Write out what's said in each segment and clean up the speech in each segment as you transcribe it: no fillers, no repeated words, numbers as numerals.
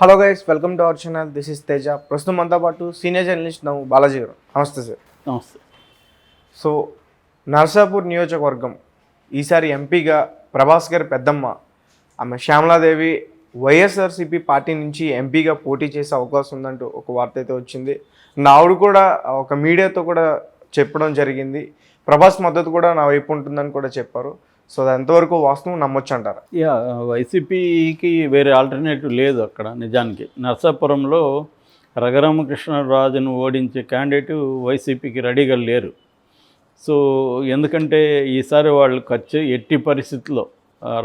Hello guys, welcome to our channel. This is Teja. ప్రస్తుతం మనతో పాటు సీనియర్ జర్నలిస్ట్ బాలాజీ గారు. నమస్తే సార్. నమస్తే. సో నర్సాపూర్ నియోజకవర్గం ఈసారి ఎంపీగా ప్రభాస్ గారి పెద్దమ్మ ఆమె శ్యామలాదేవి వైఎస్ఆర్సీపీ పార్టీ నుంచి ఎంపీగా పోటీ చేసే అవకాశం ఉందంటూ ఒక వార్త అయితే వచ్చింది. ఆవిడ కూడా ఒక మీడియాతో కూడా చెప్పడం జరిగింది. ప్రభాస్ మద్దతు కూడా నా వైపు ఉంటుందని కూడా చెప్పారు. సో అది ఎంతవరకు వాస్తవం నమ్మొచ్చు అంటారా? వైసీపీకి వేరే ఆల్టర్నేటివ్ లేదు అక్కడ. నిజానికి నర్సాపురంలో రఘురామకృష్ణరాజును ఓడించే క్యాండిడేట్ వైసీపీకి రెడీగా లేరు. సో ఎందుకంటే ఈసారి వాళ్ళు ఎట్టి పరిస్థితుల్లో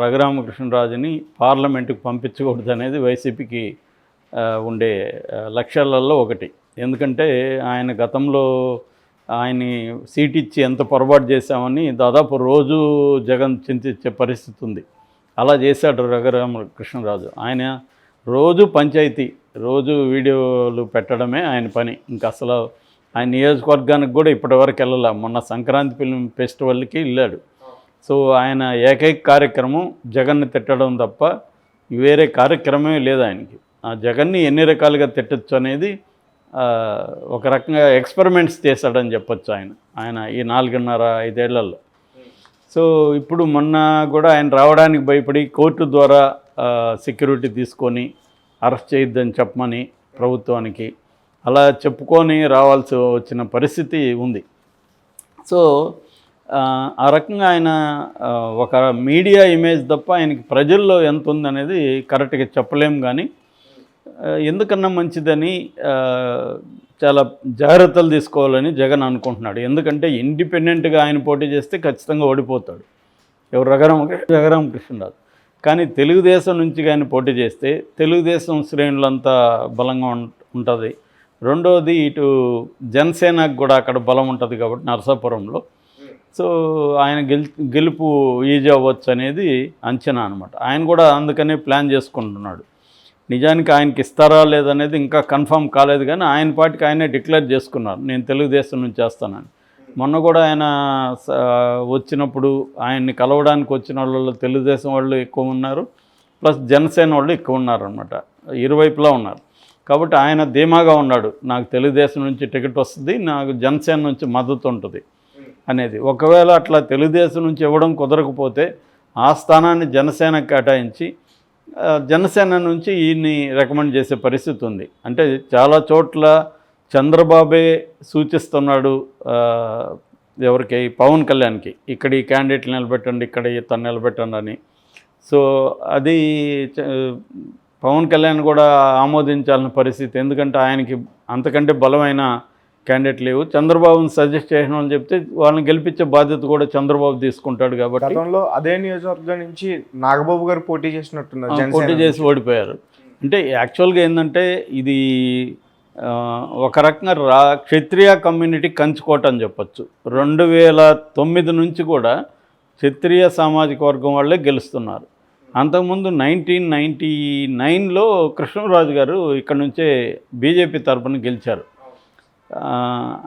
రఘురామకృష్ణరాజుని పార్లమెంటుకు పంపించకూడదు అనేది వైసీపీకి ఉండే లక్ష్యాలలో ఒకటి. ఎందుకంటే ఆయన గతంలో ఆయన్ని సీట్ ఇచ్చి ఎంత పొరపాటు చేశామని దాదాపు రోజు జగన్ చింతించే పరిస్థితి ఉంది. అలా చేశాడు రఘురామకృష్ణరాజు. ఆయన రోజు పంచాయతీ, రోజు వీడియోలు పెట్టడమే ఆయన పని. ఇంకా అసలు ఆయన నియోజకవర్గానికి కూడా ఇప్పటివరకు వెళ్ళాల. మొన్న సంక్రాంతి ఫిల్మ్ ఫెస్టివల్కి వెళ్ళాడు. సో ఆయన ఏకైక కార్యక్రమం జగన్ని తిట్టడం తప్ప వేరే కార్యక్రమమే లేదు ఆయనకి. ఆ జగన్ని ఎన్ని రకాలుగా తిట్టచ్చు అనేది ఒక రకంగా ఎక్స్పెరిమెంట్స్ చేశాడని చెప్పొచ్చు ఆయన ఈ 4.5-5 ఏళ్లలో. సో ఇప్పుడు మొన్న కూడా ఆయన రావడానికి భయపడి కోర్టు ద్వారా సెక్యూరిటీ తీసుకొని అరెస్ట్ చేయొద్దని చెప్పమని ప్రభుత్వానికి అలా చెప్పుకొని రావాల్సి వచ్చిన పరిస్థితి ఉంది. సో ఆ రకంగా ఆయన ఒక మీడియా ఇమేజ్ తప్ప ఆయనకి ప్రజల్లో ఎంత ఉందనేది కరెక్ట్గా చెప్పలేం. కానీ ఎందుకన్నా మంచిదని చాలా జాగ్రత్తలు తీసుకోవాలని జగన్ అనుకుంటున్నాడు. ఎందుకంటే ఇండిపెండెంట్గా ఆయన పోటీ చేస్తే ఖచ్చితంగా ఓడిపోతాడు. ఎవరు? రఘురామకృష్ణరాజు. కానీ తెలుగుదేశం నుంచి కానీ పోటీ చేస్తే తెలుగుదేశం శ్రేణులంతా బలంగా ఉంటుంది. రెండోది ఇటు జనసేనకు కూడా అక్కడ బలం ఉంటుంది కాబట్టి నరసాపురంలో. సో ఆయన గెలుపు ఈజీ అవ్వచ్చు అనేది అంచనా అనమాట. ఆయన కూడా అందుకనే ప్లాన్ చేసుకుంటున్నాడు. నిజానికి ఆయనకి ఇస్తారా లేదనేది ఇంకా కన్ఫర్మ్ కాలేదు. కానీ ఆయన పార్టీకి ఆయనే డిక్లేర్ చేసుకున్నారు, నేను తెలుగుదేశం నుంచి చేస్తానని. మొన్న కూడా ఆయన వచ్చినప్పుడు ఆయన్ని కలవడానికి వచ్చిన వాళ్ళు తెలుగుదేశం వాళ్ళు ఎక్కువ ఉన్నారు, ప్లస్ జనసేన వాళ్ళు ఎక్కువ ఉన్నారనమాట. ఇరువైపులా ఉన్నారు. కాబట్టి ఆయన ధీమాగా ఉన్నాడు, నాకు తెలుగుదేశం నుంచి టికెట్ వస్తుంది, నాకు జనసేన నుంచి మద్దతు ఉంటుంది అనేది. ఒకవేళ అట్లా తెలుగుదేశం నుంచి ఇవ్వడం కుదరకపోతే ఆ స్థానాన్ని జనసేనకు కేటాయించి జనసేన నుంచి ఈయన్ని రికమెండ్ చేసే పరిస్థితి ఉంది. అంటే చాలా చోట్ల చంద్రబాబే సూచిస్తున్నాడు ఎవరికి, పవన్ కళ్యాణ్కి, ఇక్కడ ఈ క్యాండిడేట్లు నిలబెట్టండి, ఇక్కడ తను నిలబెట్టండి అని. సో అది పవన్ కళ్యాణ్ కూడా ఆమోదించాల్సిన పరిస్థితి. ఎందుకంటే ఆయనకి అంతకంటే బలమైన క్యాండిడేట్ లేవు. చంద్రబాబుని సజెస్ట్ చేసిన వాళ్ళు చెప్తే వాళ్ళని గెలిపించే బాధ్యత కూడా చంద్రబాబు తీసుకుంటాడు. కాబట్టి గతంలో అదే నియోజకవర్గం నుంచి నాగబాబు గారు పోటీ చేసినట్టున్నారు, పోటీ చేసి ఓడిపోయారు. అంటే యాక్చువల్గా ఏంటంటే ఇది ఒక రకంగా క్షత్రియ కమ్యూనిటీ కంచుకోట అని చెప్పచ్చు. 2009 నుంచి కూడా క్షత్రియ సామాజిక వర్గం వాళ్ళే గెలుస్తున్నారు. అంతకుముందు 1999లో కృష్ణరాజు గారు ఇక్కడ నుంచే బీజేపీ తరఫున గెలిచారు.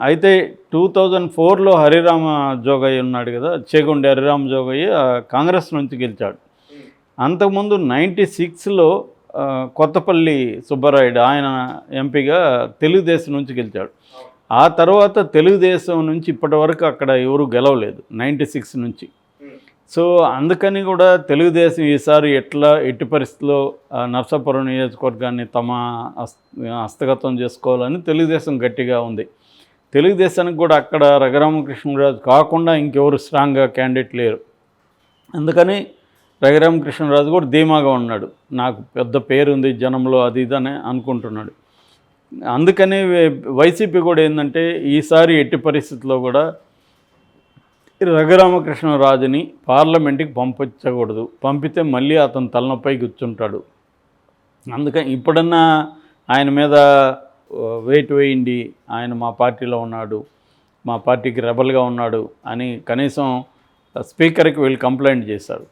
అయితే 2004లో హరిరామ జోగయ్య ఉన్నాడు కదా, చేగుండి హరిరామ జోగయ్య కాంగ్రెస్ నుంచి గెలిచాడు. అంతకుముందు 96లో కొత్తపల్లి సుబ్బరాయుడు ఆయన ఎంపీగా తెలుగుదేశం నుంచి గెలిచాడు. ఆ తర్వాత తెలుగుదేశం నుంచి ఇప్పటి వరకు అక్కడ ఎవరు గెలవలేదు 96 నుంచి. సో అందుకని కూడా తెలుగుదేశం ఈసారి ఎట్టి పరిస్థితుల్లో నర్సాపురం నియోజకవర్గాన్ని తమ హస్తగతం చేసుకోవాలని తెలుగుదేశం గట్టిగా ఉంది. తెలుగుదేశానికి కూడా అక్కడ రఘురామకృష్ణరాజు కాకుండా ఇంకెవరు స్ట్రాంగ్గా క్యాండిడేట్ లేరు. అందుకని రఘురామకృష్ణరాజు కూడా ధీమాగా ఉన్నాడు, నాకు పెద్ద పేరుంది జనంలో, అది ఇదని అనుకుంటున్నాడు. అందుకని వైసీపీ కూడా ఏంటంటే ఈసారి ఎట్టి పరిస్థితుల్లో కూడా రఘురామకృష్ణరాజుని పార్లమెంట్కి పంపించకూడదు, పంపితే మళ్ళీ అతను తలనొప్పై కూర్చుంటాడు. అందుకని ఇప్పుడన్నా ఆయన మీద వెయిట్ వేయండి, ఆయన మా పార్టీలో ఉన్నాడు, మా పార్టీకి రెబల్గా ఉన్నాడు అని కనీసం స్పీకర్కి వీళ్ళు కంప్లైంట్ చేశారు.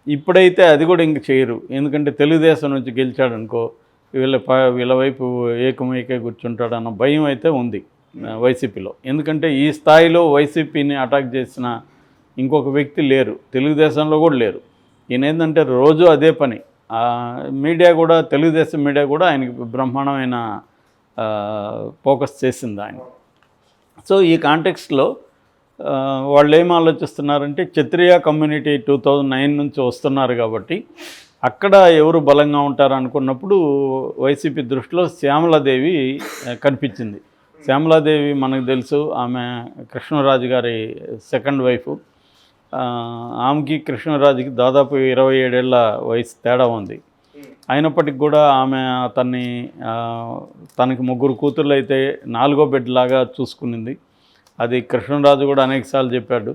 ఇప్పుడైతే అది కూడా ఇంక చేయరు. ఎందుకంటే తెలుగుదేశం నుంచి గెలిచాడు అనుకో వీళ్ళ వైపు ఏకమైకే కూర్చుంటాడన్న భయం అయితే ఉంది వైసీపీలో. ఎందుకంటే ఈ స్థాయిలో వైసీపీని అటాక్ చేసిన ఇంకొక వ్యక్తి లేరు, తెలుగుదేశంలో కూడా లేరు. ఈయన ఏంటంటే రోజు అదే పని, మీడియా కూడా, తెలుగుదేశం మీడియా కూడా ఆయనకి బ్రహ్మాండమైన ఫోకస్ చేసింది ఆయన. సో ఈ కాంటెక్స్ట్లో వాళ్ళు ఏం ఆలోచిస్తున్నారంటే, క్షత్రియ కమ్యూనిటీ 2009 నుంచి వస్తున్నారు కాబట్టి అక్కడ ఎవరు బలంగా ఉంటారు అనుకున్నప్పుడు వైసీపీ దృష్టిలో శ్యామలాదేవి కనిపించింది. శ్యామలాదేవి మనకు తెలుసు, ఆమె కృష్ణరాజు గారి సెకండ్ వైఫ్. ఆమెకి కృష్ణరాజుకి దాదాపు 27 ఏళ్ల వయసు తేడా ఉంది. అయినప్పటికి కూడా ఆమె తనకి 3 కూతుర్లు అయితే 4వ బిడ్డలాగా చూసుకునింది. అది కృష్ణరాజు కూడా అనేకసార్లు చెప్పాడు.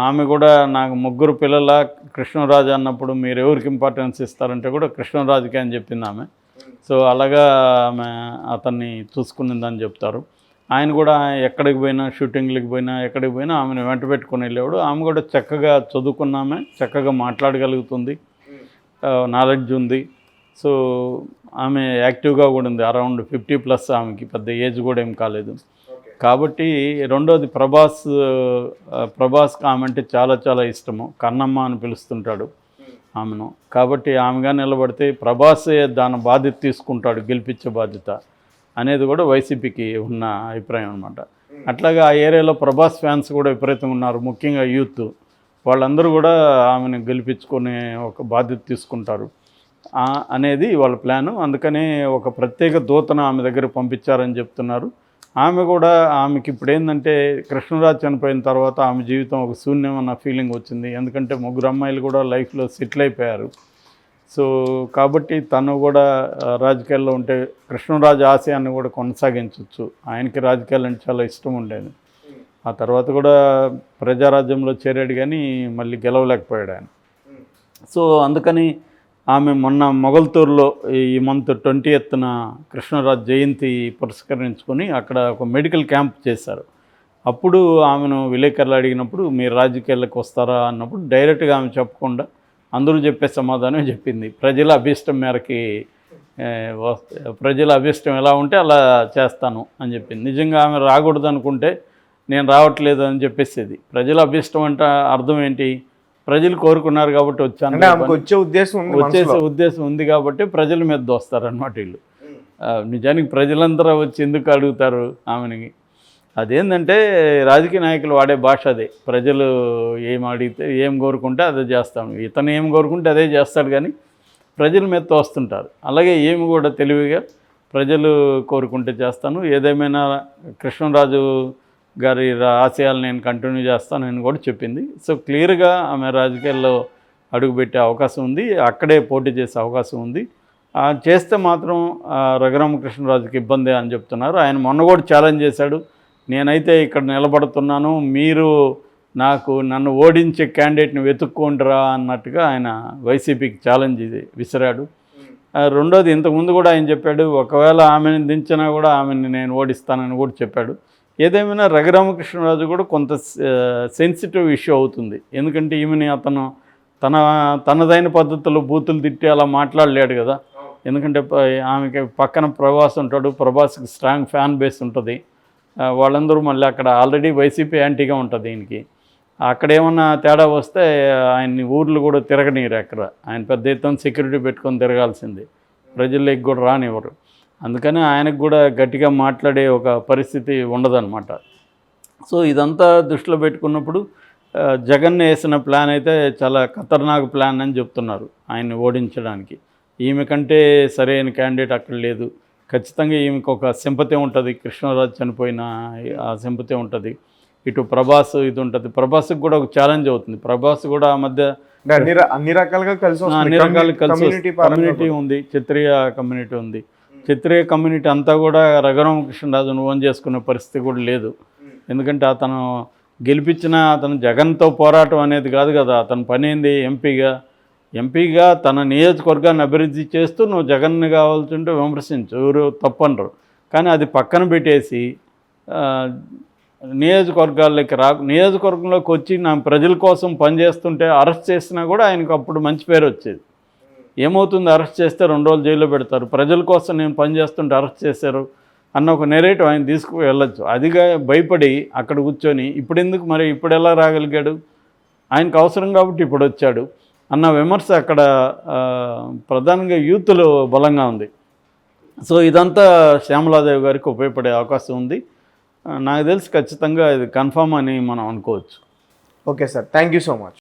ఆమె కూడా నాకు 3 పిల్లల కృష్ణరాజు అన్నప్పుడు మీరు ఎవరికి ఇంపార్టెన్స్ ఇస్తారంటే కూడా కృష్ణరాజుకే అని చెప్పింది ఆమె. సో అలాగా ఆమె అతన్ని చూసుకునిందని చెప్తారు. ఆయన కూడా ఎక్కడికి పోయినా, షూటింగ్లకి పోయినా, ఎక్కడికి పోయినా ఆమెను వెంట పెట్టుకుని వెళ్ళేవాడు. ఆమె కూడా చక్కగా చదువుకున్నామే, చక్కగా మాట్లాడగలుగుతుంది, నాలెడ్జ్ ఉంది. సో ఆమె యాక్టివ్గా కూడా ఉంది. అరౌండ్ 50+ ఆమెకి పెద్ద ఏజ్ కూడా ఏం కాలేదు. కాబట్టి రెండోది ప్రభాస్కి ఆమె అంటే చాలా చాలా ఇష్టము. కన్నమ్మ అని పిలుస్తుంటాడు ఆమెను. కాబట్టి ఆమెగా నిలబడితే ప్రభాసే దాని బాధ్యత తీసుకుంటాడు, గెలిపించే బాధ్యత అనేది కూడా వైసీపీకి ఉన్న అభిప్రాయం అనమాట. అట్లాగా ఆ ఏరియాలో ప్రభాస్ ఫ్యాన్స్ కూడా విపరీతంగా ఉన్నారు, ముఖ్యంగా యూత్. వాళ్ళందరూ కూడా ఆమెను గెలిపించుకునే ఒక బాధ్యత తీసుకుంటారు అనేది వాళ్ళ ప్లాను. అందుకనే ఒక ప్రత్యేక దూతను ఆమె దగ్గర పంపించారని చెప్తున్నారు. ఆమె కూడా, ఆమెకి ఇప్పుడు ఏంటంటే కృష్ణరాజు చనిపోయిన తర్వాత ఆమె జీవితం ఒక శూన్యం అన్న ఫీలింగ్ వచ్చింది. ఎందుకంటే 3 అమ్మాయిలు కూడా లైఫ్లో సెటిల్ అయిపోయారు. సో కాబట్టి తను కూడా రాజకీయాల్లో ఉంటే కృష్ణరాజు ఆశయాన్ని కూడా కొనసాగించవచ్చు. ఆయనకి రాజకీయాలు అంటే చాలా ఇష్టం ఉండేది. ఆ తర్వాత కూడా ప్రజారాజ్యంలో చేరాడు, కానీ మళ్ళీ గెలవలేకపోయాడు ఆయన. సో అందుకని ఆమె మొన్న మొగల్తూరులో ఈ మంత్ 20న కృష్ణరాజు జయంతి పురస్కరించుకొని అక్కడ ఒక మెడికల్ క్యాంప్ చేశారు. అప్పుడు ఆమెను విలేకరులు అడిగినప్పుడు మీరు రాజకీయాలకు వస్తారా అన్నప్పుడు డైరెక్ట్గా ఆమె చెప్పకుండా అందరూ చెప్పే సమాధానం చెప్పింది. ప్రజల అభీష్టం మేరకి, ప్రజల అభీష్టం ఎలా ఉంటే అలా చేస్తాను అని చెప్పింది. నిజంగా ఆమె రాకూడదు అనుకుంటే నేను రావట్లేదు అని చెప్పేసేది. ప్రజల అభీష్టం అంటే అర్థం ఏంటి? ప్రజలు కోరుకున్నారు కాబట్టి వచ్చాను, వచ్చే ఉద్దేశం ఉంది కాబట్టి ప్రజల మీద దోస్తారనమాట వీళ్ళు. నిజానికి ప్రజలందరూ వచ్చి ఎందుకు అడుగుతారు ఆమెని? అదేంటంటే రాజకీయ నాయకులు వాడే భాష అదే. ప్రజలు ఏం అడిగితే, ఏం కోరుకుంటే అదే చేస్తాము. ఇతను ఏం కోరుకుంటే అదే చేస్తాడు, కానీ ప్రజల మీద తోస్తుంటారు. అలాగే ఏమి కూడా తెలివిగా ప్రజలు కోరుకుంటే చేస్తాను, ఏదేమైనా కృష్ణరాజు గారి ఆశయాలు నేను కంటిన్యూ చేస్తానని కూడా చెప్పింది. సో క్లియర్గా ఆమె రాజకీయాల్లో అడుగుపెట్టే అవకాశం ఉంది, అక్కడే పోటీ చేసే అవకాశం ఉంది. చేస్తే మాత్రం రఘురామకృష్ణరాజుకి ఇబ్బంది అని చెప్తున్నారు. ఆయన మొన్న కూడా ఛాలెంజ్ చేశాడు, నేనైతే ఇక్కడ నిలబడుతున్నాను, మీరు నన్ను ఓడించే క్యాండిడేట్ని వెతుక్కోండిరా అన్నట్టుగా ఆయన వైసీపీకి ఛాలెంజ్ విసిరాడు. రెండోది, ఇంతకుముందు కూడా ఆయన చెప్పాడు, ఒకవేళ ఆమెను దించినా కూడా ఆమెను నేను ఓడిస్తానని కూడా చెప్పాడు. ఏదేమైనా రఘురామకృష్ణరాజు కూడా కొంత సెన్సిటివ్ ఇష్యూ అవుతుంది. ఎందుకంటే ఈమెని అతను తనదైన పద్ధతిలో బూతులు తిట్టి అలా మాట్లాడలేడు కదా. ఎందుకంటే ఆమెకి పక్కన ప్రభాస్ ఉంటాడు, ప్రభాస్కి స్ట్రాంగ్ ఫ్యాన్ బేస్ ఉంటుంది. వాళ్ళందరూ మళ్ళీ అక్కడ ఆల్రెడీ వైసీపీ యాంటీగా ఉంటుంది ఈయనకి. అక్కడ ఏమన్నా తేడా వస్తే ఆయన్ని ఊర్లు కూడా తిరగనీరు. అక్కడ ఆయన పెద్ద ఎత్తున సెక్యూరిటీ పెట్టుకొని తిరగాల్సింది, ప్రజల్లోకి కూడా రానివ్వరు. అందుకని ఆయనకు కూడా గట్టిగా మాట్లాడే ఒక పరిస్థితి ఉండదన్నమాట. సో ఇదంతా దృష్టిలో పెట్టుకున్నప్పుడు జగన్ వేసిన ప్లాన్ అయితే చాలా ఖతర్నాక్ ప్లాన్ అని చెప్తున్నారు ఆయన్ని ఓడించడానికి. ఈమె కంటే సరైన క్యాండిడేట్ అక్కడ లేదు. ఖచ్చితంగా ఈమెకు ఒక సింపతి ఉంటుంది, కృష్ణరాజు చనిపోయిన ఆ సింపతి ఉంటుంది. ఇటు ప్రభాస్ ఇది ఉంటుంది, ప్రభాస్కి కూడా ఒక ఛాలెంజ్ అవుతుంది. ప్రభాస్ కూడా ఆ మధ్య అన్ని రకాలుగా కలిసి కమ్యూనిటీ ఉంది, క్షత్రియ కమ్యూనిటీ ఉంది. క్షత్రియ కమ్యూనిటీ అంతా కూడా రఘురామకృష్ణరాజును ఓన్ చేసుకునే పరిస్థితి కూడా లేదు. ఎందుకంటే అతను గెలిపించిన, అతను జగన్తో పోరాటం అనేది కాదు కదా. అతని పని ఏంది? ఎంపీగా తన నియోజకవర్గాన్ని అభివృద్ధి చేస్తూ నువ్వు జగన్ని కావాల్సింటే విమర్శించు, ఎవరు తప్పనరు. కానీ అది పక్కన పెట్టేసి నియోజకవర్గంలోకి వచ్చి నా ప్రజల కోసం పనిచేస్తుంటే అరెస్ట్ చేసినా కూడా ఆయనకు అప్పుడు మంచి పేరు వచ్చేది. ఏమవుతుంది? అరెస్ట్ చేస్తే 2 రోజులు జైల్లో పెడతారు. ప్రజల కోసం నేను పనిచేస్తుంటే అరెస్ట్ చేశారు అన్న ఒక నెరేటివ్ ఆయన తీసుకు వెళ్ళొచ్చు. అదిగా భయపడి అక్కడ కూర్చొని ఇప్పుడు ఎలా రాగలిగాడు? ఆయనకు అవసరం కాబట్టి ఇప్పుడు వచ్చాడు. అన్న విమర్శ అక్కడ ప్రధానంగా యూత్లో బలంగా ఉంది. సో ఇదంతా శ్యామలాదేవి గారికి ఉపయోగపడే అవకాశం ఉంది. నాకు తెలిసి ఖచ్చితంగా ఇది కన్ఫామ్ అని మనం అనుకోవచ్చు. Okay sir, thank you so much.